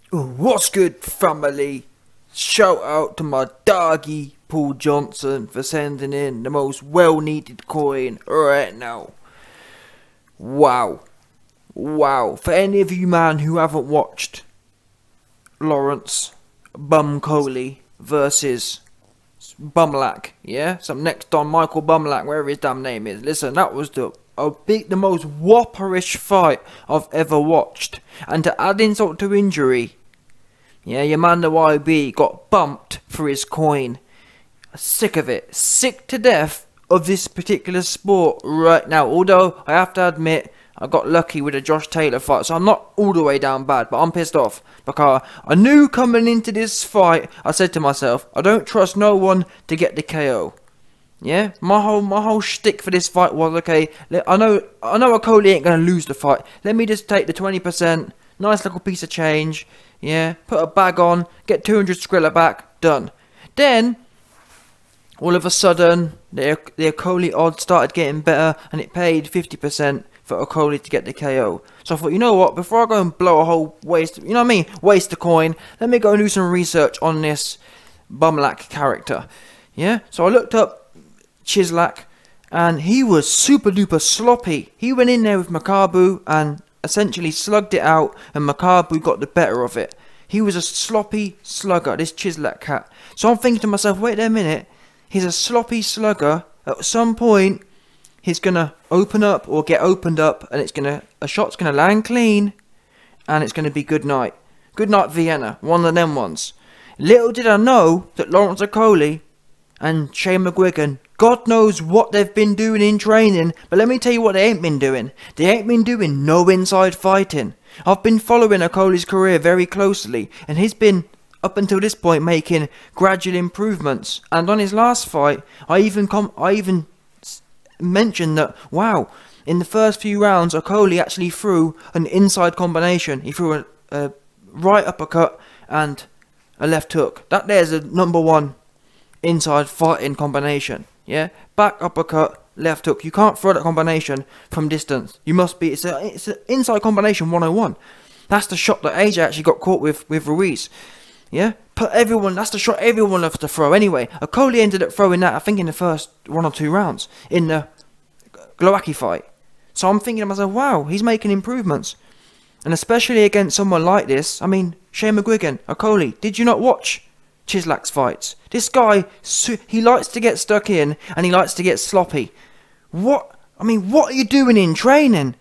What's good, family? Shout out to my doggy Paul Johnson for sending in the most well-needed coin right now. Wow. For any of you man who haven't watched Lawrence Hugkolie versus Bumlack, yeah? Some next on Michael Bumlack, wherever his damn name is. Listen, that was the most whopperish fight I've ever watched. And to add insult to injury, yeah, your man the YB got bumped for his coin. Sick of it. Sick to death of this particular sport right now. Although, I have to admit, I got lucky with the Josh Taylor fight, so I'm not all the way down bad, but I'm pissed off. Because I knew coming into this fight, I said to myself, I don't trust no one to get the KO. Yeah, my whole shtick for this fight was, okay, I know Okolie ain't gonna lose the fight. Let me just take the 20%, nice little piece of change. Yeah, put a bag on, get 200 Skrilla back, done. Then, all of a sudden, the Okolie odds started getting better, and it paid 50% for Okolie to get the KO. So I thought, you know what, before I go and blow a whole waste, you know what I mean, waste the coin, let me go and do some research on this Bumlack character. Yeah, so I looked up Cieslak, and he was super duper sloppy. He went in there with Makabu and essentially slugged it out, and Makabu got the better of it. He was a sloppy slugger, this Cieslak cat. So I'm thinking to myself, wait a minute, he's a sloppy slugger. At some point, he's gonna open up or get opened up, and a shot's gonna land clean, and it's gonna be good night. Good night, Vienna, one of them ones. Little did I know that Lawrence Okolie and Shane McGuigan, God knows what they've been doing in training, but let me tell you what they ain't been doing. They ain't been doing no inside fighting. I've been following Okolie's career very closely, and he's been, up until this point, making gradual improvements. And on his last fight, I even mentioned that, wow, in the first few rounds, Okolie actually threw an inside combination. He threw a right uppercut and a left hook. That there's a #1 inside fighting combination. Yeah, back uppercut, left hook. You can't throw that combination from distance. You must be. It's an inside combination 101. That's the shot that AJ actually got caught with Ruiz. Yeah, that's the shot everyone loves to throw. Anyway, Okolie ended up throwing that, I think, in the first 1 or 2 rounds in the Glowacki fight. So I'm thinking to myself, wow, he's making improvements, and especially against someone like this. I mean, Shane McGuigan, Okolie. Did you not watch Cieslak's fights? This guy, he likes to get stuck in, and he likes to get sloppy. What are you doing in training?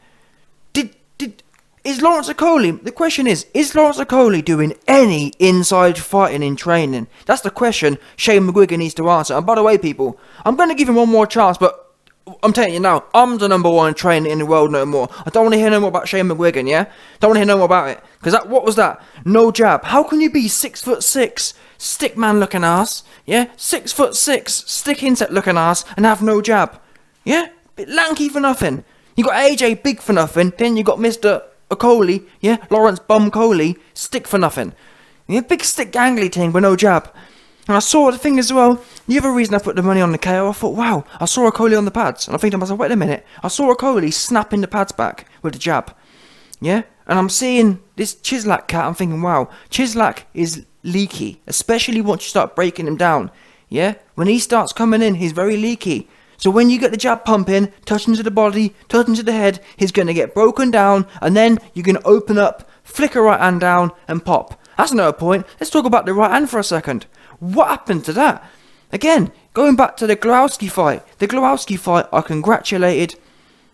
Is Lawrence Okolie, the question is Lawrence Okolie doing any inside fighting in training? That's the question Shane McGuigan needs to answer. And by the way, people, I'm going to give him one more chance, but I'm telling you now, I'm the #1 trainer in the world no more. I don't want to hear no more about Shane McGuigan, yeah? Don't want to hear no more about it. Because what was that? No jab. How can you be 6'6", stick man looking ass, yeah? 6'6", stick insect looking ass, and have no jab? Yeah? Bit lanky for nothing. You got AJ big for nothing, then you got Mr. Okolie, yeah? Lawrence Hugkolie, stick for nothing. Yeah, big stick gangly thing with no jab. And I saw the thing as well, the other reason I put the money on the KO, I thought, wow, I saw Okolie on the pads. And I think to myself, wait a minute, I saw Okolie snapping the pads back with the jab. Yeah? And I'm seeing this Cieslak cat, I'm thinking, wow, Cieslak is leaky, especially once you start breaking him down. Yeah? When he starts coming in, he's very leaky. So when you get the jab pumping, touching to the body, touching to the head, he's going to get broken down, and then you're going to open up, flick a right hand down, and pop. That's another point. Let's talk about the right hand for a second. What happened to that? Again, going back to the Glowacki fight. The Glowacki fight, I congratulated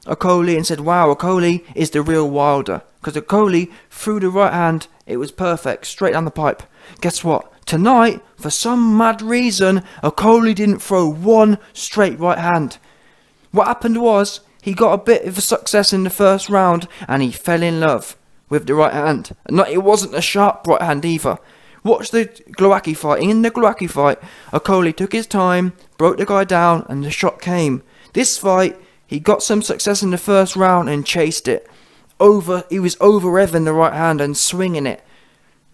Okolie and said, wow, Okolie is the real Wilder. Because Okolie threw the right hand, it was perfect, straight down the pipe. Guess what? Tonight, for some mad reason, Okolie didn't throw one straight right hand. What happened was, he got a bit of a success in the first round, and he fell in love with the right hand. And it wasn't a sharp right hand either. Watch the Glowacki fight. In the Glowacki fight, Okolie took his time, broke the guy down, and the shot came. This fight, he got some success in the first round and chased it. He was over-revving the right hand and swinging it.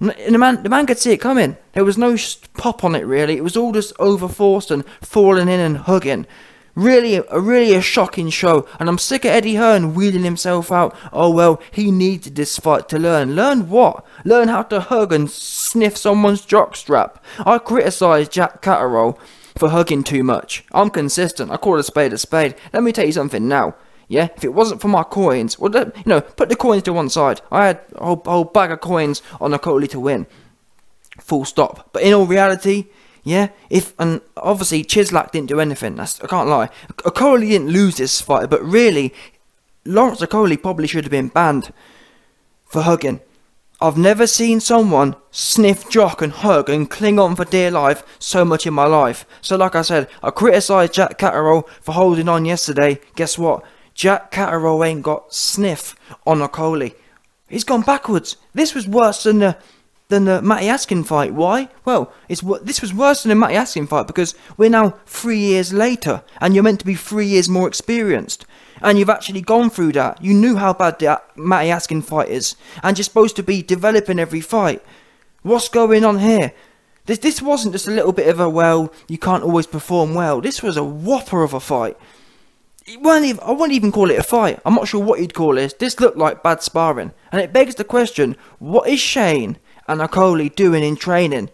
And the man could see it coming. There was no pop on it really. It was all just over-forced and falling in and hugging. Really a shocking show, and I'm sick of Eddie Hearn wheeling himself out. Oh well, he needed this fight to learn. Learn what? Learn how to hug and sniff someone's jockstrap. I criticise Jack Catterall for hugging too much. I'm consistent. I call a spade a spade. Let me tell you something now. Yeah, if it wasn't for my coins, well, you know, put the coins to one side. I had a whole bag of coins on Okolie to win. Full stop. But in all reality, yeah, and obviously Cieslak didn't do anything. I can't lie. Okolie didn't lose this fight, but really, Lawrence Okolie probably should have been banned for hugging. I've never seen someone sniff, jock and hug and cling on for dear life so much in my life. So like I said, I criticised Jack Catterall for holding on yesterday. Guess what? Jack Catterall ain't got sniff on Okolie. He's gone backwards. This was worse than the Matty Askin fight. Why? Well, this was worse than the Matty Askin fight because we're now 3 years later and you're meant to be 3 years more experienced. And you've actually gone through that. You knew how bad the Matty Askin fight is. And you're supposed to be developing every fight. What's going on here? This wasn't just a little bit of a, well, you can't always perform well. This was a whopper of a fight. I wouldn't even call it a fight. I'm not sure what you'd call this. This looked like bad sparring. And it begs the question, what is Shane and Okolie doing in training?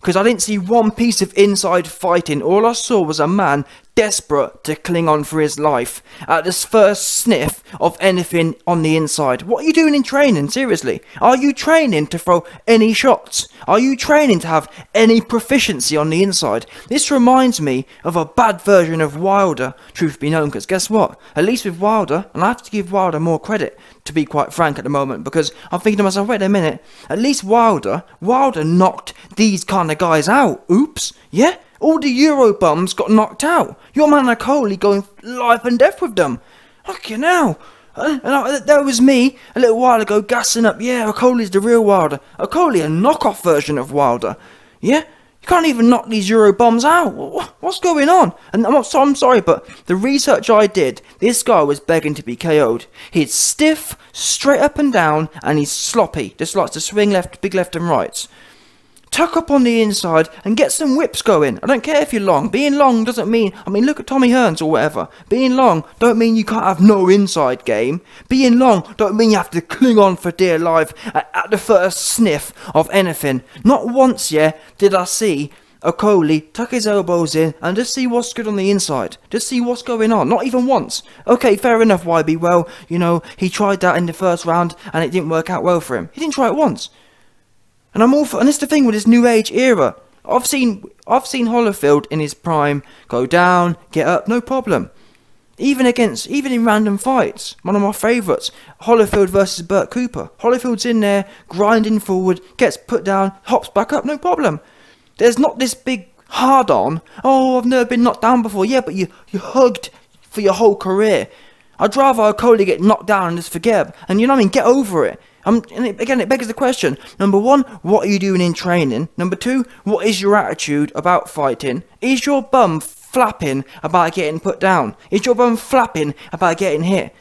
Because I didn't see one piece of inside fighting. All I saw was a man desperate to cling on for his life at this first sniff of anything on the inside. What are you doing in training? Seriously? Are you training to throw any shots? Are you training to have any proficiency on the inside? This reminds me of a bad version of Wilder, truth be known, because guess what? At least with Wilder, and I have to give Wilder more credit, to be quite frank at the moment, because I'm thinking to myself, wait a minute, at least Wilder knocked these kind of guys out. Oops, yeah? All the Euro bums got knocked out. Your man Okolie going life and death with them. Fucking hell. That was me a little while ago gassing up, yeah, Okolie's the real Wilder. Okolie, a knockoff version of Wilder. Yeah? You can't even knock these Euro bums out. What's going on? And I'm sorry, but the research I did, this guy was begging to be KO'd. He's stiff, straight up and down, and he's sloppy. Just likes to swing big left and rights. Tuck up on the inside and get some whips going. I don't care if you're long. Being long doesn't mean, look at Tommy Hearns or whatever. Being long don't mean you can't have no inside game. Being long don't mean you have to cling on for dear life at the first sniff of anything. Not once, yeah, did I see Okolie tuck his elbows in and just see what's good on the inside. Just see what's going on. Not even once. Okay, fair enough, YB. Well, you know, he tried that in the first round and it didn't work out well for him. He didn't try it once. And I'm all for, and it's the thing with this new age era. I've seen Holyfield in his prime go down, get up, no problem. Even in random fights, one of my favourites, Holyfield versus Burt Cooper. Holyfield's in there, grinding forward, gets put down, hops back up, no problem. There's not this big hard on. Oh, I've never been knocked down before. Yeah, but you hugged for your whole career. I'd rather Okolie get knocked down and just forget. And you know what I mean? Get over it. Again, it begs the question. Number one, what are you doing in training? Number two, what is your attitude about fighting? Is your bum flapping about getting put down? Is your bum flapping about getting hit?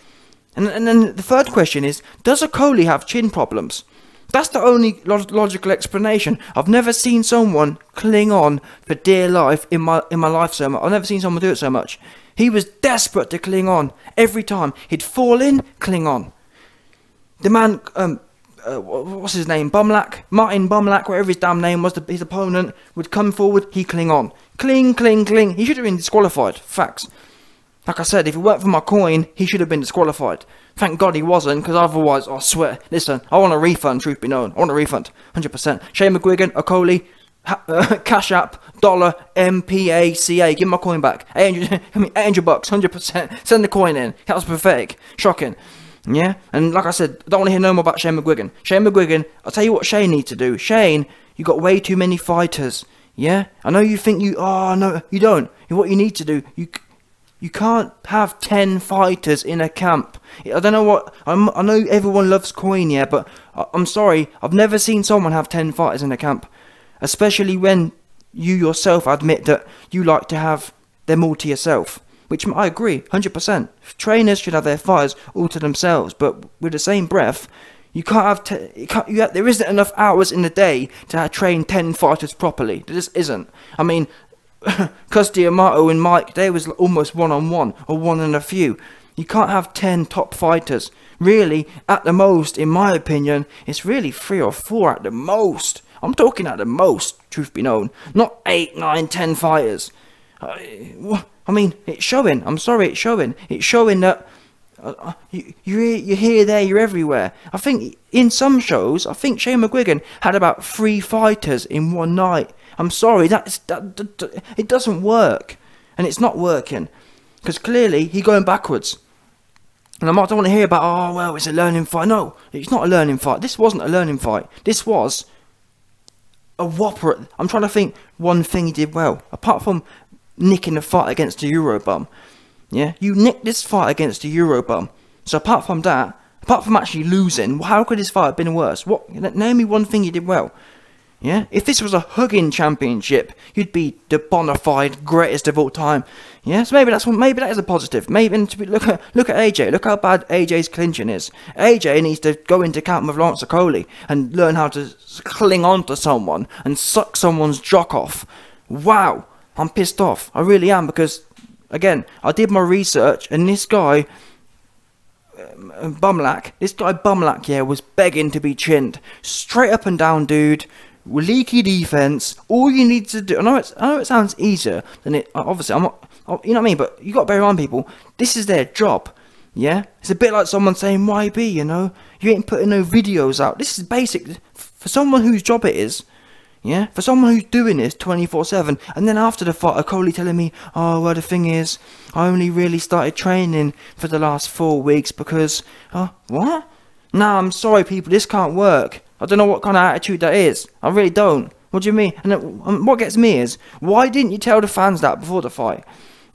And then the third question is, does Okolie have chin problems? That's the only logical explanation. I've never seen someone cling on for dear life in my life so much. I've never seen someone do it so much. He was desperate to cling on every time. He'd fall in, cling on. The man, what's his name, Martin Bumlack, whatever his damn name was, his opponent, would come forward, he'd cling on. Cling. He should have been disqualified. Facts. Like I said, if it weren't for my coin, he should have been disqualified. Thank God he wasn't, because otherwise, I swear, listen, I want a refund, truth be known. I want a refund, 100%. Shane McGuigan, Okolie, Cash App, dollar, MPACA, give my coin back. $800, $800, 100%. Send the coin in. That was pathetic. Shocking. Yeah, and like I said, I don't want to hear no more about Shane McGuigan. Shane McGuigan, I'll tell you what Shane needs to do. Shane, you got way too many fighters. Yeah, I know you think oh no, you don't. What you need to do, you can't have 10 fighters in a camp. I don't know what, I know everyone loves coin, yeah, but I'm sorry, I've never seen someone have 10 fighters in a camp. Especially when you yourself admit that you like to have them all to yourself. Which I agree, 100%. Trainers should have their fighters all to themselves, but with the same breath, you can't have there isn't enough hours in the day to train 10 fighters properly. There just isn't. I mean, Cus D'Amato and Mike, they was almost one-on-one, or one and a few. You can't have 10 top fighters. Really, at the most, in my opinion, it's really 3 or 4 at the most. I'm talking at the most, truth be known. Not 8, 9, 10 fighters. I mean, it's showing. I'm sorry, it's showing. It's showing that you're here, there, you're everywhere. I think in some shows, I think Shane McGuigan had about 3 fighters in one night. I'm sorry, it doesn't work. And it's not working. Because clearly, he's going backwards. And I don't want to hear about, oh, well, it's a learning fight. No, it's not a learning fight. This wasn't a learning fight. This was a whopper. I'm trying to think one thing he did well. Apart from nicking the fight against the Eurobum. Yeah, you nicked this fight against the Eurobum. So apart from that, apart from actually losing, how could this fight have been worse? Name me one thing you did well. Yeah, if this was a hugging championship, you'd be the bona fide greatest of all time. Yeah, so maybe that is a positive. Maybe look at AJ. Look how bad AJ's clinching is. AJ needs to go into camp with Rant Okolie and learn how to cling on to someone and suck someone's jock off. Wow, I'm pissed off. I really am, because again, I did my research, and this guy Bumlack, yeah, was begging to be chinned. Straight up and down, dude. Leaky defense. All you need to do. I know it sounds easier than it. Obviously, I'm not. You know what I mean? But you got to bear in mind, people. This is their job. Yeah, it's a bit like someone saying YB. You know, you ain't putting no videos out. This is basic for someone whose job it is. Yeah, for someone who's doing this 24/7, and then after the fight, Okolie telling me, oh, well, the thing is, I only really started training for the last 4 weeks because, what? Nah, I'm sorry, people, this can't work. I don't know what kind of attitude that is. I really don't. What do you mean? And what gets me is, why didn't you tell the fans that before the fight?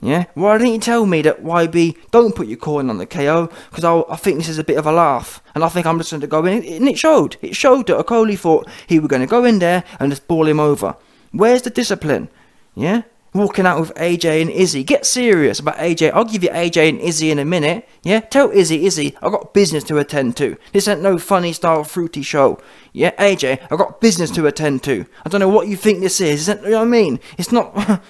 Yeah, why didn't you tell me that YB, don't put your coin on the KO, because I think this is a bit of a laugh, and I think I'm just going to go in, and it showed that Okolie thought he was going to go in there and just ball him over. Where's the discipline? Yeah, walking out with AJ and Izzy. Get serious about AJ. I'll give you AJ and Izzy in a minute. Yeah, tell Izzy, I got business to attend to. This ain't no funny style fruity show. Yeah, AJ, I got business to attend to. I don't know what you think this is. You know what I mean? It's not.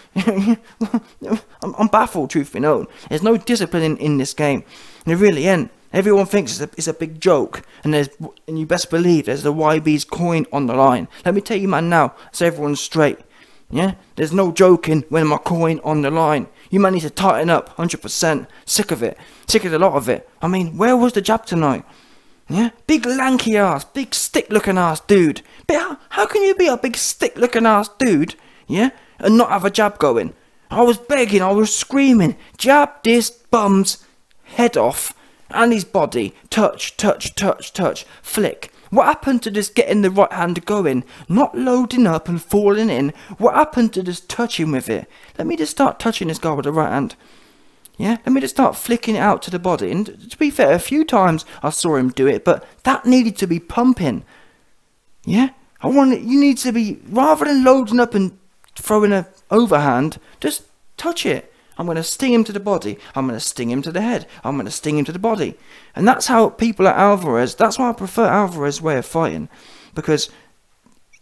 I'm baffled, truth be known. There's no discipline in this game. And it really ain't. Everyone thinks it's a big joke, and you best believe there's the YB's coin on the line. Let me tell you, man, now, so everyone's straight. Yeah, there's no joking when my coin on the line. You man need to tighten up, 100%. Sick of it. Sick of a lot of it. I mean, where was the jab tonight? Yeah, big lanky ass, big stick looking ass dude. But how can you be a big stick looking ass dude, yeah, and not have a jab going? I was begging, I was screaming, jab this bum's head off and his body. Touch, touch, touch, touch, flick. What happened to just getting the right hand going? Not loading up and falling in. What happened to just touching with it? Let me just start touching this guy with the right hand. Yeah, let me just start flicking it out to the body. And to be fair, a few times I saw him do it, but that needed to be pumping. Yeah, you need to be, rather than loading up and throwing an overhand, just touch it. I'm going to sting him to the body. I'm going to sting him to the head. I'm going to sting him to the body. And that's how people at Alvarez, that's why I prefer Alvarez's way of fighting. Because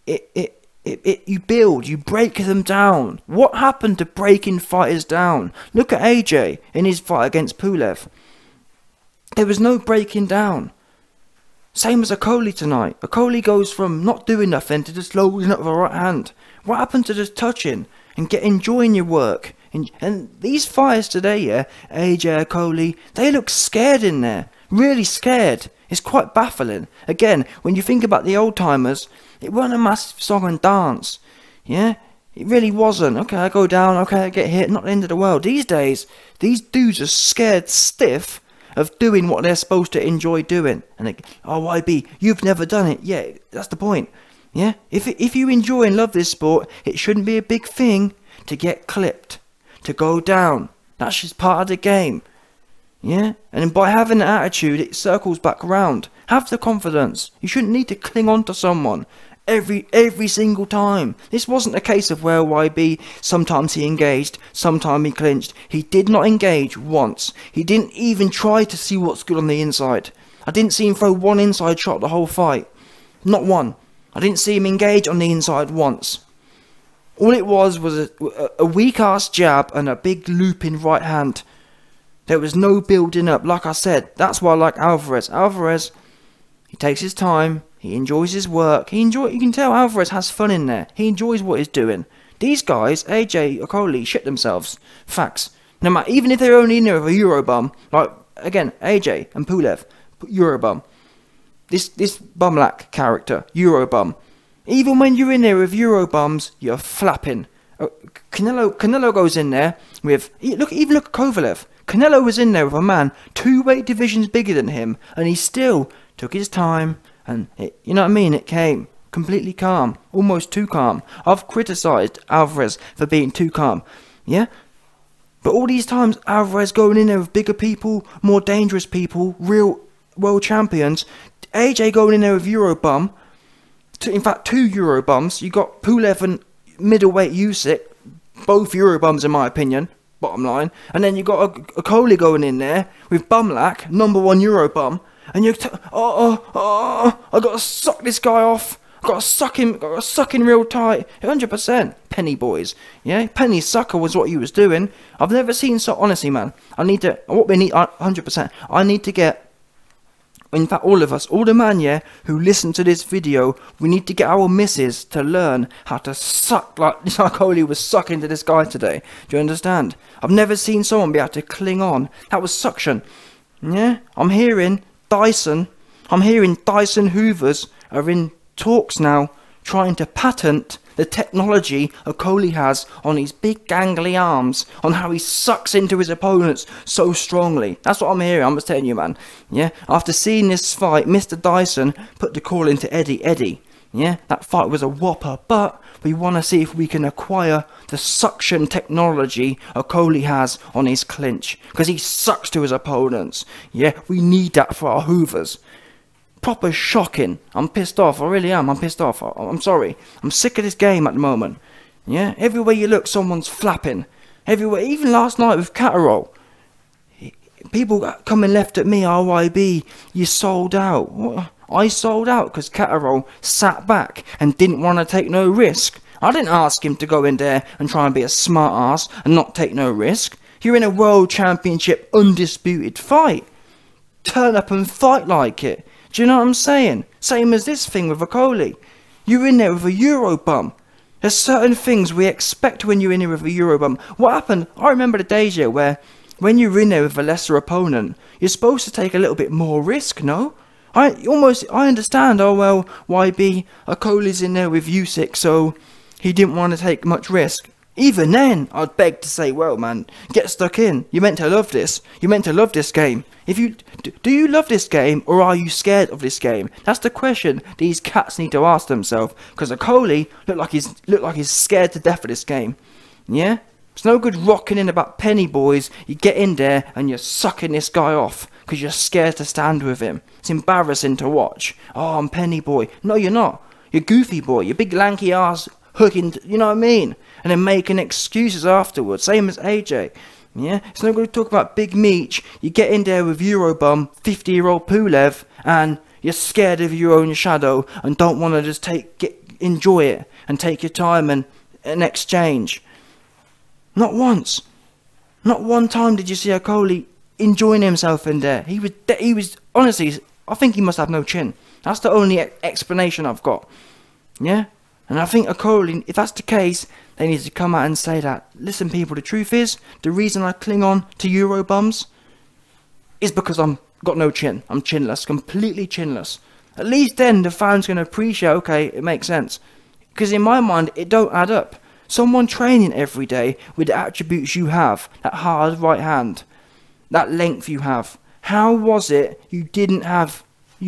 you build, you break them down. What happened to breaking fighters down? Look at AJ in his fight against Pulev. There was no breaking down. Same as Okolie tonight. Okolie goes from not doing nothing to just loading up with a right hand. What happened to just touching and enjoying your work? And these fighters today, yeah, AJ, Okolie, they look scared in there. Really scared. It's quite baffling. Again, when you think about the old timers, it wasn't a massive song and dance. Yeah? It really wasn't. Okay, I go down, okay, I get hit, not the end of the world. These days, these dudes are scared stiff of doing what they're supposed to enjoy doing. And they, oh, YB, you've never done it. Yeah, that's the point. Yeah? If you enjoy and love this sport, it shouldn't be a big thing to get clipped, to go down. That's just part of the game. Yeah? And by having an attitude, it circles back around. Have the confidence. You shouldn't need to cling on to someone every single time. This wasn't a case of where YB, sometimes he engaged, sometimes he clinched. He did not engage once. He didn't even try to see what's good on the inside. I didn't see him throw one inside shot the whole fight. Not one. I didn't see him engage on the inside once. All it was a weak-ass jab and a big looping right hand. There was no building up. Like I said, that's why I like Alvarez. Alvarez, he takes his time. He enjoys his work. You can tell Alvarez has fun in there. He enjoys what he's doing. These guys, AJ, Okolie, shit themselves. Facts. No matter, even if they're only in there with a Eurobum, like, again, AJ and Pulev, Eurobum. This Bumlak character, Eurobum. Even when you're in there with Eurobums, you're flapping. Canelo goes in there with, look at Kovalev. Canelo was in there with a man 2 weight divisions bigger than him, and he still took his time, and you know what I mean, it came completely calm, almost too calm. I've criticised Alvarez for being too calm, yeah? But all these times, Alvarez going in there with bigger people, more dangerous people, real world champions, AJ going in there with Eurobum, in fact 2 Eurobums, you got Pulev and middleweight Usyk, both Eurobums in my opinion, bottom line, and then you got a Okolie going in there with Bumlak, #1 Eurobum, and you're I gotta suck this guy off, gotta suck him real tight, 100%, penny boys, yeah, penny sucker was what he was doing. I've never seen so, honestly man, what we need, 100%, I need to get, in fact all of us, all the man, yeah, who listen to this video, we need to get our missus to learn how to suck like Okolie was sucking to this guy today. Do you understand? I've never seen someone be able to cling on. That was suction. Yeah? I'm hearing Dyson Hoovers are in talks now, trying to patent the technology Okolie has on his big gangly arms, on how he sucks into his opponents so strongly. That's what I'm hearing, I'm just telling you, man. Yeah, after seeing this fight, Mr. Dyson put the call into Eddie. Yeah, that fight was a whopper, but we want to see if we can acquire the suction technology Okolie has on his clinch, because he sucks to his opponents. Yeah, we need that for our Hoovers. Proper shocking. I'm pissed off. I really am. I'm pissed off. I'm sorry. I'm sick of this game at the moment. Yeah? Everywhere you look, someone's flapping. Everywhere. Even last night with Catterall. People coming left at me, RYB, you sold out. What? I sold out because Catterall sat back and didn't want to take no risk. I didn't ask him to go in there and try and be a smart ass and not take no risk. You're in a world championship undisputed fight. Turn up and fight like it. Do you know what I'm saying? Same as this thing with Okolie. You're in there with a Eurobum. There's certain things we expect when you're in there with a Eurobum. What happened? I remember the days here where when you're in there with a lesser opponent, you're supposed to take a little bit more risk, no? I understand, oh well, YB, Okolie's in there with Usyk, so he didn't want to take much risk. Even then, I'd beg to say, well man, get stuck in. You're meant to love this. You're meant to love this game. Do you love this game, or are you scared of this game? That's the question these cats need to ask themselves. Because Okolie look like he's scared to death of this game. Yeah? It's no good rocking in about penny boys. You get in there and you're sucking this guy off because you're scared to stand with him. It's embarrassing to watch. Oh, I'm penny boy. No, you're not. You're goofy boy. You're big lanky ass hooking, you know what I mean? And then making excuses afterwards. Same as AJ. Yeah? It's no good to talk about Big Meech. You get in there with Eurobum, 50-year-old Pulev, and you're scared of your own shadow and don't want to just enjoy it and take your time and exchange. Not once. Not one time did you see Okolie enjoying himself in there. He was honestly, I think he must have no chin. That's the only explanation I've got. Yeah? And I think Okolie, if that's the case, they need to come out and say that. Listen people, the truth is, the reason I cling on to Eurobums is because I'm got no chin. I'm chinless, completely chinless. At least then the fans can appreciate, okay, it makes sense. Because in my mind, it don't add up. Someone training every day with the attributes you have, that hard right hand, that length you have, how was it you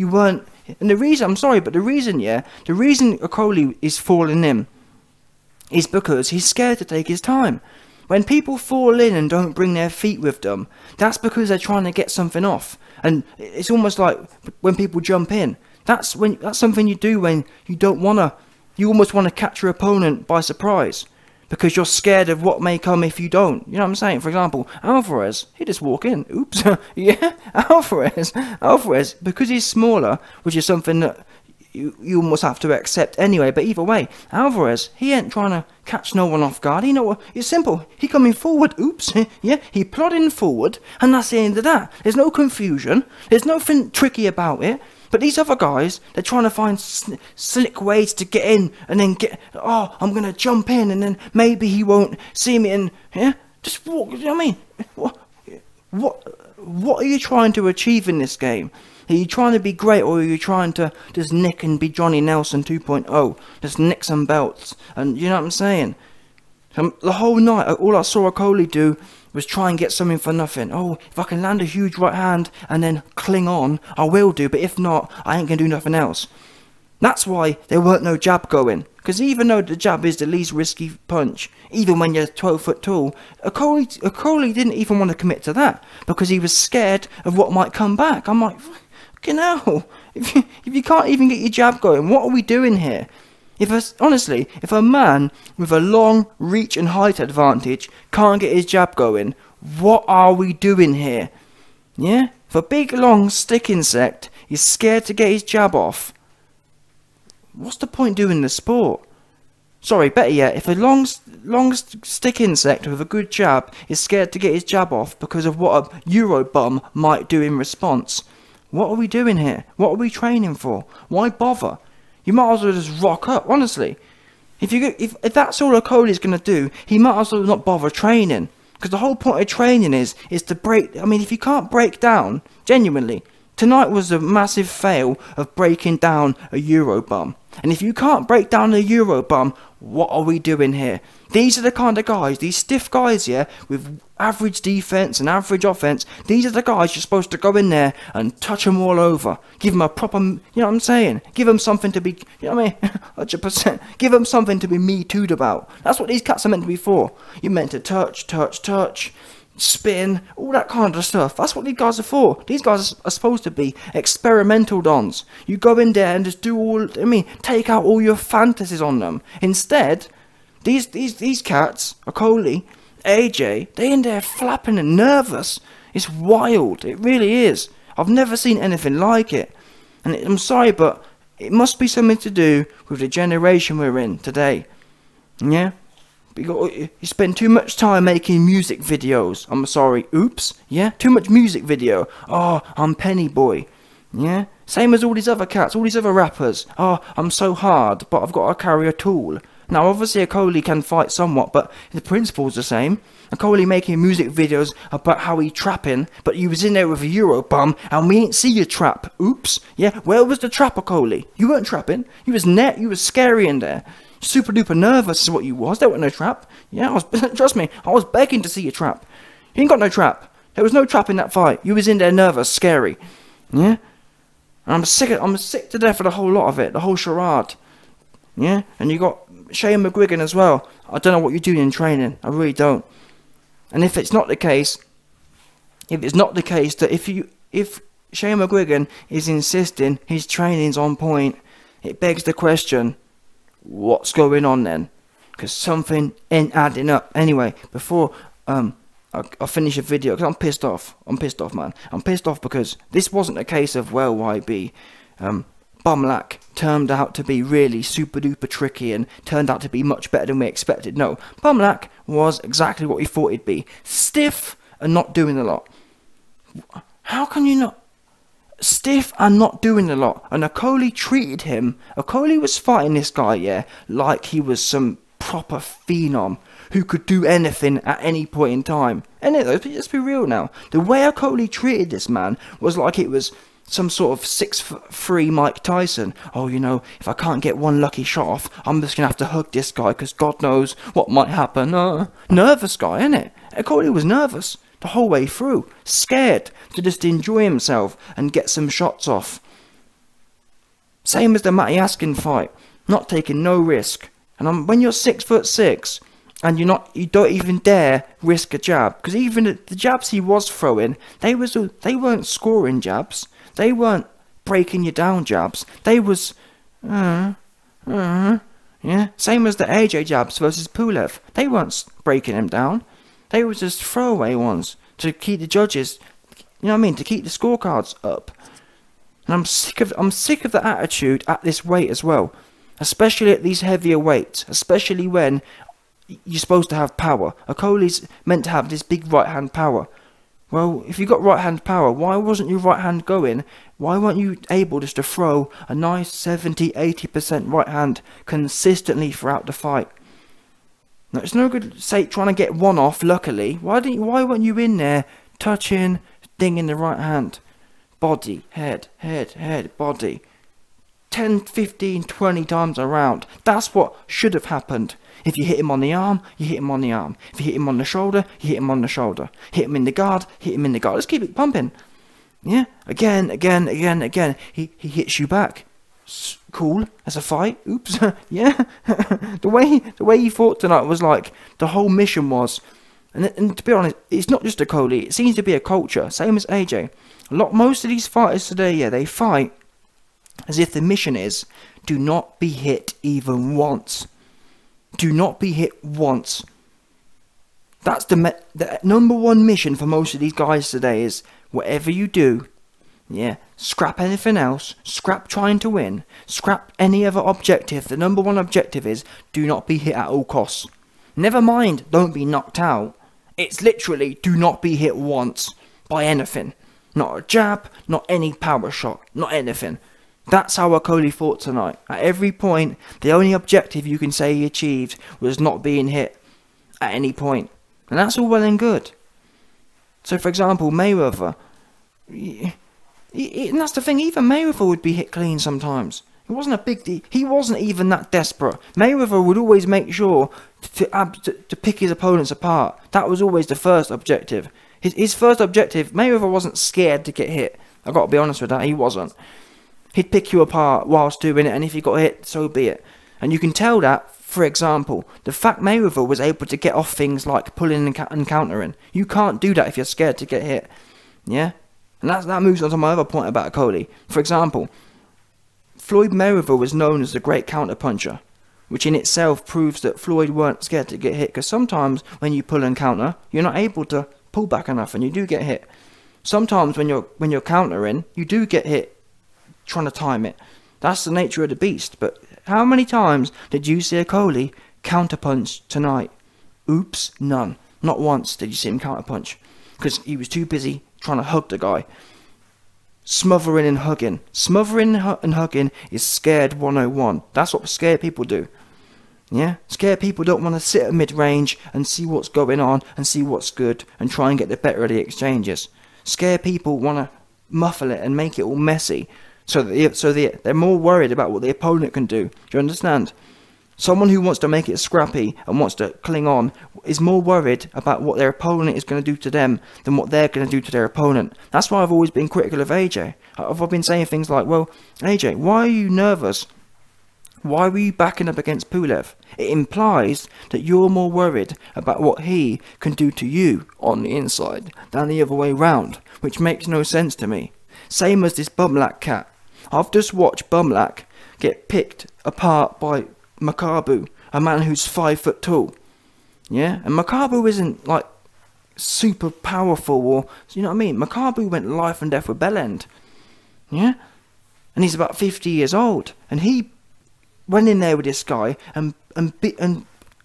weren't, and the reason, I'm sorry, but the reason Okolie is falling in is because he's scared to take his time. When people fall in and don't bring their feet with them, that's because they're trying to get something off. And it's almost like when people jump in, that's something you do when you almost want to catch your opponent by surprise. Because you're scared of what may come if you don't. You know what I'm saying? For example, Alvarez, he just walk in. Oops. Yeah, Alvarez, because he's smaller, which is something that you almost have to accept anyway. But either way, Alvarez, he ain't trying to catch no one off guard. It's simple. He coming forward. Oops. Yeah, he plodding forward, and that's the end of that. There's no confusion. There's nothing tricky about it. But these other guys, they're trying to find slick ways to get in, and then I'm gonna jump in, and then maybe he won't see me, and yeah, just walk. You know what I mean? What are you trying to achieve in this game? Are you trying to be great, or are you trying to just nick and be Johnny Nelson 2.0? Just nick some belts, and you know what I'm saying? The whole night, all I saw Okolie do was try and get something for nothing. Oh, if I can land a huge right hand and then cling on, I will do, but if not, I ain't going to do nothing else. That's why there weren't no jab going. Because even though the jab is the least risky punch, even when you're 12 foot tall, Okolie didn't even want to commit to that, because he was scared of what might come back. I'm like, fucking hell, if you can't even get your jab going, what are we doing here? Honestly, if a man with a long reach and height advantage can't get his jab going, what are we doing here? Yeah? If a big long stick insect is scared to get his jab off, what's the point doing the sport? Sorry, better yet, if a long stick insect with a good jab is scared to get his jab off because of what a Euro bum might do in response, what are we doing here? What are we training for? Why bother? You might as well just rock up, honestly. If that's all Okolie's going to do, he might as well not bother training. Because the whole point of training is to break. I mean, if you can't break down, genuinely, tonight was a massive fail of breaking down a Euro bum. And if you can't break down a Euro bum, what are we doing here? These are the kind of guys, these stiff guys, yeah, with average defense and average offense. These are the guys you're supposed to go in there and touch them all over. Give them a proper, you know what I'm saying? Give them something to be, you know what I mean? 100%. Give them something to be Me Too'd about. That's what these cats are meant to be for. You're meant to touch, spin, all that kind of stuff. That's what these guys are for. These guys are supposed to be experimental dons. You go in there and just take out all your fantasies on them. Instead, these cats, Okolie, AJ, they in there flapping and nervous. It's wild. It really is. I've never seen anything like it. And I'm sorry, but it must be something to do with the generation we're in today. Yeah? You spend too much time making music videos. I'm sorry. Oops. Yeah? Too much music video. Oh, I'm Penny Boy. Yeah? Same as all these other cats, all these other rappers. Oh, I'm so hard, but I've got to carry a tool. Now, obviously, Okolie can fight somewhat, but the principle's the same. Okolie making music videos about how he trapping, but you was in there with a Euro bum, and we ain't see your trap. Oops. Yeah, where was the trap, Okolie? You weren't trapping. You was scary in there. Super duper nervous is what you was. There wasn't no trap. Yeah, trust me, I was begging to see your trap. You ain't got no trap. There was no trap in that fight. You was in there nervous, scary. Yeah? And I'm sick to death of the whole lot of it, the whole charade. Yeah? And you got Shane McGuigan as well. I don't know what you're doing in training. I really don't. And if it's not the case that if Shane McGuigan is insisting his training's on point, it begs the question, what's going on then? Because something ain't adding up. Anyway, before I finish a video, because I'm pissed off, man. I'm pissed off because this wasn't a case of, well, YB, Bumlack turned out to be really super duper tricky and turned out to be much better than we expected. No, Bumlack was exactly what we thought he'd be. Stiff and not doing a lot. How can you not? Stiff and not doing a lot. And Okolie treated him. Okolie was fighting this guy, yeah, like he was some proper phenom who could do anything at any point in time. And let's be real now. The way Okolie treated this man was like it was some sort of 6'3" Mike Tyson. Oh, you know, if I can't get one lucky shot off, I'm just gonna have to hug this guy because God knows what might happen. Nervous guy, innit? Okolie was nervous the whole way through, scared to just enjoy himself and get some shots off. Same as the Matty Askin fight, not taking no risk. And when you're 6'6" and you don't even dare risk a jab, because even the jabs he was throwing, they weren't scoring jabs. They weren't breaking you down jabs. They was, yeah. Same as the AJ jabs versus Pulev. They weren't breaking him down. They were just throwaway ones to keep the judges, you know what I mean, to keep the scorecards up. And I'm sick of the attitude at this weight as well. Especially at these heavier weights. Especially when you're supposed to have power. Okolie's meant to have this big right hand power. Well, if you got right hand power, why wasn't your right hand going? Why weren't you able just to throw a nice 70-80% right hand consistently throughout the fight? Now, it's no good trying to get one off, luckily. Why weren't you in there touching, dinging the right hand? Body, head, body. 10, 15, 20 times around. That's what should have happened. If you hit him on the arm, you hit him on the arm. If you hit him on the shoulder, you hit him on the shoulder. Hit him in the guard, hit him in the guard. Let's keep it pumping. Yeah, again. He hits you back. Cool, as a fight. Oops, yeah. the way he fought tonight was like the whole mission was. And to be honest, it's not just Okolie. It seems to be a culture. Same as AJ. Most of these fighters today, yeah, they fight as if the mission is, do not be hit even once. Do not be hit once. That's the number one mission for most of these guys today is, whatever you do, yeah, scrap anything else, scrap trying to win, scrap any other objective. The number one objective is, do not be hit at all costs. Never mind, don't be knocked out. It's literally, do not be hit once by anything. Not a jab, not any power shot, not anything. That's how Okolie fought tonight. At every point, the only objective you can say he achieved was not being hit at any point. And that's all well and good. So, for example, Mayweather, and that's the thing, even Mayweather would be hit clean sometimes. It wasn't a big deal. He wasn't even that desperate. Mayweather would always make sure to pick his opponents apart. That was always the first objective. His first objective, Mayweather wasn't scared to get hit. I've got to be honest with that, he wasn't. He'd pick you apart whilst doing it, and if he got hit, so be it. And you can tell that, for example, the fact Mayweather was able to get off things like pulling and countering. You can't do that if you're scared to get hit. Yeah? And that moves on to my other point about Okolie. For example, Floyd Mayweather was known as the great counter-puncher, which in itself proves that Floyd weren't scared to get hit, because sometimes when you pull and counter, you're not able to pull back enough and you do get hit. Sometimes when you're countering, you do get hit trying to time it. That's the nature of the beast. But how many times did you see Okolie counterpunch tonight? Oops, none. Not once did you see him counterpunch, because he was too busy trying to hug the guy. Smothering and hugging. Smothering and hugging is scared 101. That's what scared people do. Yeah? Scared people don't want to sit at mid-range and see what's going on and see what's good and try and get the better of the exchanges. Scared people want to muffle it and make it all messy. So they're more worried about what the opponent can do. Do you understand? Someone who wants to make it scrappy and wants to cling on is more worried about what their opponent is going to do to them than what they're going to do to their opponent. That's why I've always been critical of AJ. I've been saying things like, well, AJ, why are you nervous? Why were you backing up against Pulev? It implies that you're more worried about what he can do to you on the inside than the other way round, which makes no sense to me. Same as this Bumlak cat. I've just watched Bumlak get picked apart by Makabu, a man who's 5 foot tall. Yeah? And Makabu isn't like super powerful, or, you know what I mean? Makabu went life and death with Bellend. Yeah? And he's about 50 years old. And he went in there with this guy and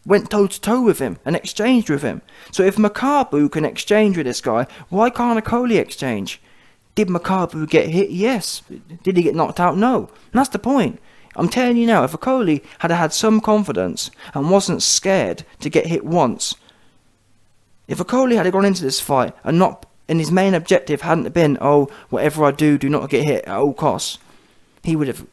went toe to toe with him and exchanged with him. So if Makabu can exchange with this guy, why can't Okolie exchange? Did Makabu get hit? Yes. Did he get knocked out? No. And that's the point. I'm telling you now, if Okolie had had some confidence and wasn't scared to get hit once, if Okolie had gone into this fight and his main objective hadn't been, oh, whatever I do, do not get hit at all costs, he would have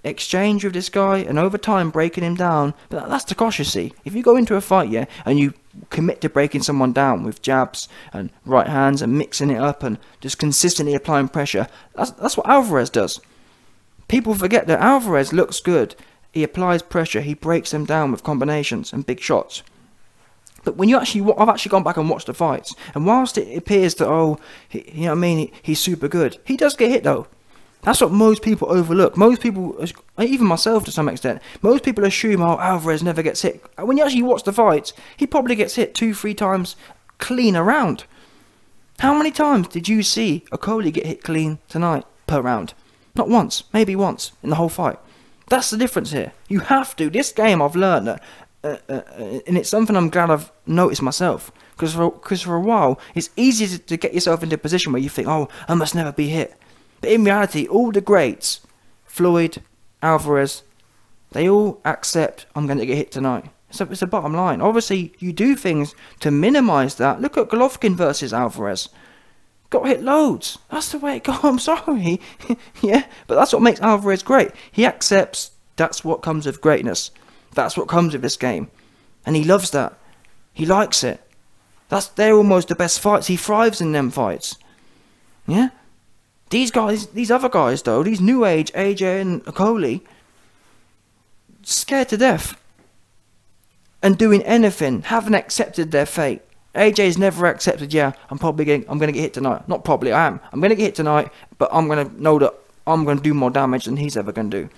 exchanged with this guy and over time breaking him down. But that's the cost, you see. If you go into a fight, yeah, and you commit to breaking someone down with jabs and right hands and mixing it up and just consistently applying pressure, that's what Alvarez does. People forget that Alvarez looks good. He applies pressure, he breaks them down with combinations and big shots. But when I've actually gone back and watched the fights, and whilst it appears that, oh, you know what I mean, he's super good, he does get hit though. That's what most people overlook. Most people, even myself to some extent, most people assume, oh, Alvarez never gets hit. When you actually watch the fights, he probably gets hit 2-3 times clean around. How many times did you see Okolie get hit clean tonight per round? Not once, maybe once in the whole fight. That's the difference here. You have to. This game I've learned that, and it's something I'm glad I've noticed myself. Because for a while, it's easy to get yourself into a position where you think, oh, I must never be hit. But in reality, all the greats, Floyd, Alvarez, they all accept I'm going to get hit tonight. So it's the bottom line. Obviously, you do things to minimise that. Look at Golovkin versus Alvarez. Got hit loads. That's the way it goes. I'm sorry. Yeah, but that's what makes Alvarez great. He accepts that's what comes with greatness. That's what comes with this game. And he loves that. He likes it. They're almost the best fights. He thrives in them fights. Yeah? These guys, these other guys though, these new age, AJ and Okolie, scared to death. And doing anything, haven't accepted their fate. AJ's never accepted, yeah, I'm gonna get hit tonight. Not probably, I am. I'm gonna get hit tonight, but I'm gonna know that I'm gonna do more damage than he's ever gonna do.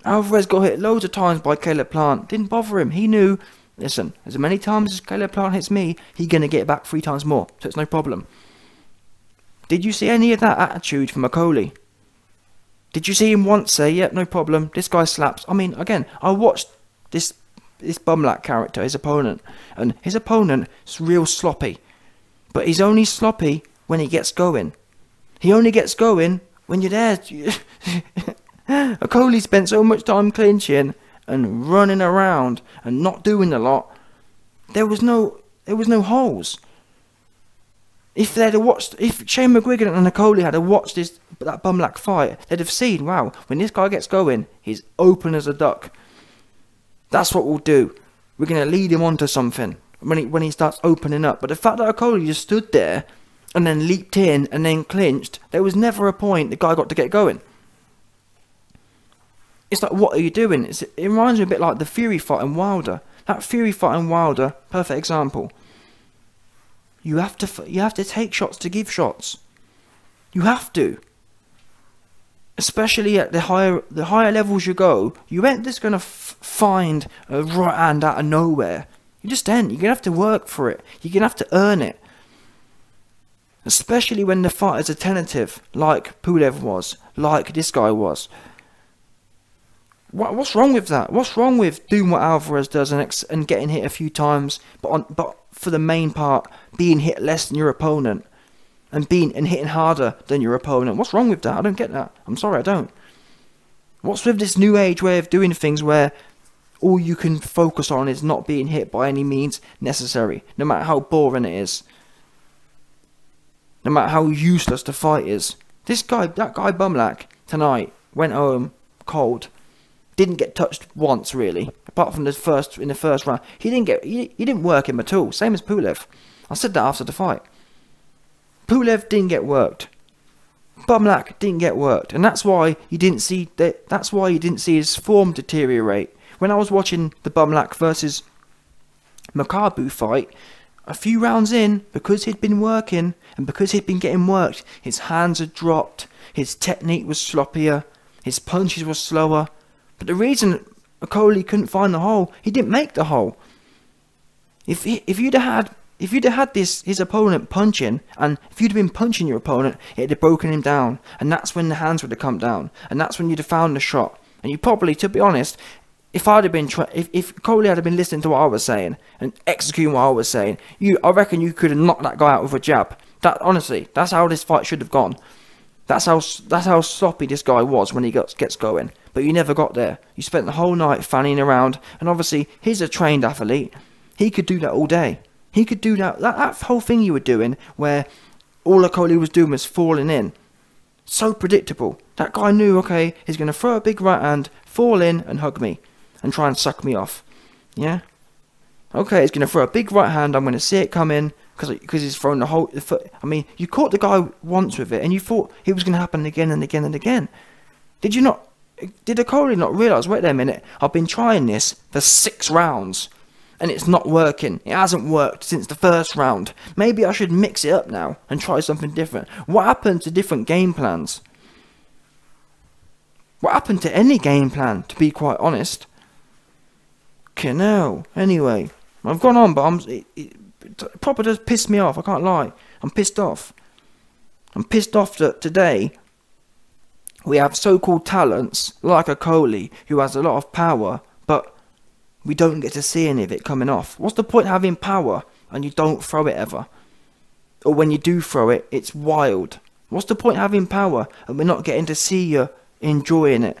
Alvarez got hit loads of times by Caleb Plant. Didn't bother him. He knew, listen, as many times as Caleb Plant hits me, he's gonna get it back 3 times more. So it's no problem. Did you see any of that attitude from Okolie? Did you see him once say, yeah, no problem, this guy slaps? I mean, again, I watched this bumlak character, his opponent, and his opponent is real sloppy. But he's only sloppy when he gets going. He only gets going when you're there. Okolie spent so much time clinching and running around and not doing a lot. There was no holes. If Shane McGuigan and Okolie had watched that bumlak fight, they'd have seen, wow, when this guy gets going, he's open as a duck. That's what we'll do. We're going to lead him onto something when he starts opening up. But the fact that Okolie just stood there and then leaped in and then clinched, there was never a point the guy got to get going. It's like, what are you doing? It reminds me a bit like the Fury fight in Wilder. That Fury fight in Wilder, perfect example. You have to take shots to give shots. You have to. Especially at the higher levels you go, you ain't just going to find a right hand out of nowhere. You just ain't. You're going to have to work for it. You're going to have to earn it. Especially when the fighters are tentative, like Pulev was, like this guy was. What's wrong with that? What's wrong with doing what Alvarez does and getting hit a few times, but for the main part, being hit less than your opponent? And hitting harder than your opponent. What's wrong with that? I don't get that. I'm sorry, I don't. What's with this new age way of doing things where all you can focus on is not being hit by any means necessary, no matter how boring it is, no matter how useless the fight is? That guy Bumlak tonight went home cold. Didn't get touched once really, apart from in the first round. He didn't work him at all. Same as Pulev. I said that after the fight. Pulev didn't get worked. Bumlak didn't get worked, and that's why you didn't see his form deteriorate. When I was watching the Bumlak versus Makabu fight, a few rounds in, because he'd been working and because he'd been getting worked, his hands had dropped, his technique was sloppier, his punches were slower. But the reason Okolie couldn't find the hole, he didn't make the hole. If you'd have had his opponent punching, and if you'd have been punching your opponent, it'd have broken him down, and that's when the hands would have come down, and that's when you'd have found the shot. And you probably, to be honest, if Okolie had been listening to what I was saying and executing what I was saying, I reckon you could have knocked that guy out with a jab. Honestly, that's how this fight should have gone. That's how sloppy this guy was when he gets going. But you never got there. You spent the whole night fanning around, and obviously he's a trained athlete. He could do that all day. He could do that whole thing you were doing, where all Okolie was doing was falling in. So predictable. That guy knew, okay, he's going to throw a big right hand, fall in, and hug me, and try and suck me off. Yeah? Okay, he's going to throw a big right hand, I'm going to see it come in, because he's thrown the foot. I mean, you caught the guy once with it, and you thought it was going to happen again and again and again. Did Okolie not realise, wait a minute, I've been trying this for 6 rounds, and it's not working. It hasn't worked since the first round. Maybe I should mix it up now and try something different. What happened to different game plans? What happened to any game plan, to be quite honest? Canal. Anyway, I've gone on, but it proper does piss me off, I can't lie. I'm pissed off. I'm pissed off that today, we have so-called talents like Okolie, who has a lot of power, but we don't get to see any of it coming off. What's the point having power and you don't throw it ever? Or when you do throw it, it's wild. What's the point having power and we're not getting to see you enjoying it?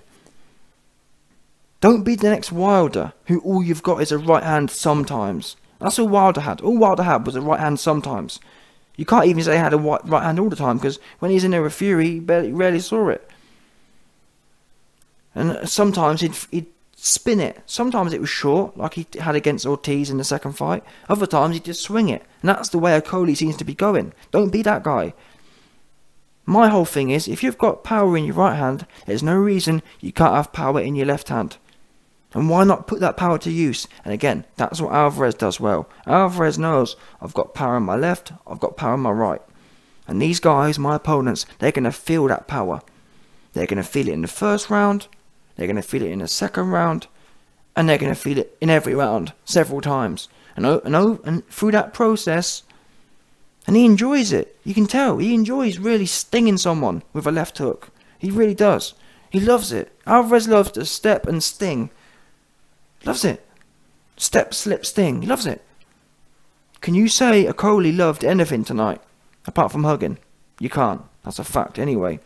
Don't be the next Wilder, who all you've got is a right hand sometimes. That's all Wilder had. All Wilder had was a right hand sometimes. You can't even say he had a right hand all the time, because when he's in there with Fury, he rarely saw it. And sometimes he'd spin it. Sometimes it was short, like he had against Ortiz in the second fight. Other times he'd just swing it. And that's the way Okolie seems to be going. Don't be that guy. My whole thing is, if you've got power in your right hand, there's no reason you can't have power in your left hand. And why not put that power to use? And again, that's what Alvarez does well. Alvarez knows, I've got power in my left, I've got power in my right. And these guys, my opponents, they're going to feel that power. They're going to feel it in the first round, they're going to feel it in the second round, and they're going to feel it in every round, several times. And through that process, and he enjoys it. You can tell, he enjoys really stinging someone with a left hook. He really does. He loves it. Alvarez loves to step and sting. Loves it. Step, slip, sting. He loves it. Can you say Okolie loved anything tonight? Apart from hugging? You can't. That's a fact anyway.